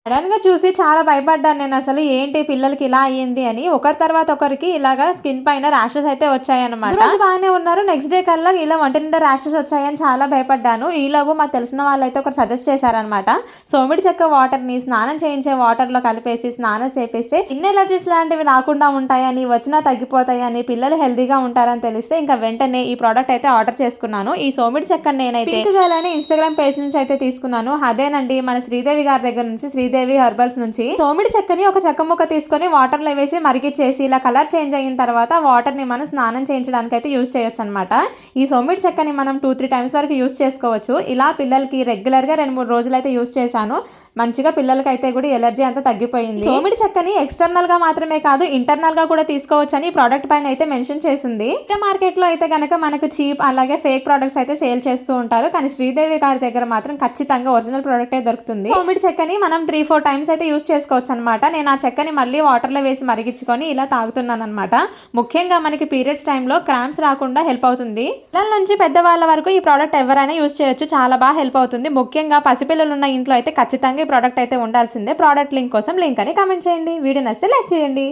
సడన్‌గా చూసి చాలా భయపడ్డాను నేనసలు. ఏంటి పిల్లలకి ఇలా అయ్యింది అని. ఒకరి తర్వాత ఒకరికి ఇలాగా స్కిన్ పైన ర్యాషెస్ అయితే వచ్చాయన్నమాట. రోజు బాగానే ఉన్నారు. నెక్స్ట్ డే కల్లా ఇలా ఒంటి నిండా ర్యాషెస్ వచ్చాయని చాలా భయపడ్డాను. ఈలోపు మాకు తెలిసిన వాళ్ళైతే ఒకరు సజెస్ట్ చేశారనమాట. సోమిడి చెక్క వాటర్‌ని స్నానం చేయించే వాటర్‌లో కలిపేసి స్నానం చేపిస్తే స్కిన్ ఎలర్జీస్ లాంటివి రాకుండా ఉంటాయని, వచ్చినా తగ్గిపోతాయని, పిల్లలు హెల్తీగా ఉంటారని తెలిస్తే ఇంకా వెంటనే ఈ ప్రోడక్ట్ అయితే ఆర్డర్ చేసుకున్నాను. ఈ సోమిడి చెక్కని నేనైతే పింక్ గర్ల్ అనే ఇన్‌స్టాగ్రామ్ పేజ్ నుంచి అయితే తీసుకున్నాను. అదేనండి మన శ్రీదేవి గారి దగ్గర నుంచి శ్రీదేవి హెర్బల్స్ నుంచి సోమిడి చెక్కని ఒక చెక్క ముక్క తీసుకొని వాటర్ లో వేసి మరిగిచ్చేసి ఇలా కలర్ చేంజ్ అయిన తర్వాత వాటర్ ని మనం స్నానం చేయించడానికి అయితే యూజ్ చేయొచ్చు అనమాట. ఈ సోమిడి చెక్కని మనం 2-3 టైమ్స్ వరకు యూజ్ చేసుకోవచ్చు. ఇలా పిల్లలకి రెగ్యులర్ గా 2-3 రోజులు అయితే యూజ్ చేశాను. మంచిగా పిల్లలకి అయితే కూడా ఎలర్జీ అంతా తగ్గిపోయింది. సోమిడి చెక్కని ఎక్స్టర్నల్ గా మాత్రమే కాదు ఇంటర్నల్ గా కూడా తీసుకోవచ్చు అని ప్రోడక్ట్ పైన అయితే మెన్షన్ చేసింది. మార్కెట్ లో అయితే గనక మనకు చీప్ అలాగే ఫేక్ ప్రొడక్ట్స్ అయితే సేల్ చేస్తూ ఉంటారు. కానీ శ్రీదేవి గారి దగ్గర మాత్రం ఖచ్చితంగా ఒరిజినల్ ప్రోడక్ట్ దొరుకుతుంది. సోమిడి చెక్కని మనం 3-4 టైమ్స్ అయితే యూజ్ చేసుకోవచ్చు అనమాట. నేను ఆ చెక్కని మళ్ళీ వాటర్ లో వేసి మరిగించుకొని ఇలా తాగుతున్నాను అనమాట. ముఖ్యంగా మనకి పీరియడ్స్ టైంలో క్రాంప్స్ రాకుండా హెల్ప్ అవుతుంది. పిల్లల నుంచి పెద్దవాళ్ళ వరకు ఈ ప్రోడక్ట్ ఎవరైనా యూజ్ చేయొచ్చు. చాలా బాగా హెల్ప్ అవుతుంది. ముఖ్యంగా పసిపిల్లలు ఉన్న ఇంట్లో అయితే ఖచ్చితంగా ఈ ప్రోడక్ట్ అయితే ఉండాల్సిందే. ప్రోడక్ట్ లింక్ కోసం లింక్ అని కామెంట్ చేయండి. వీడియో నచ్చితే లైక్ చేయండి.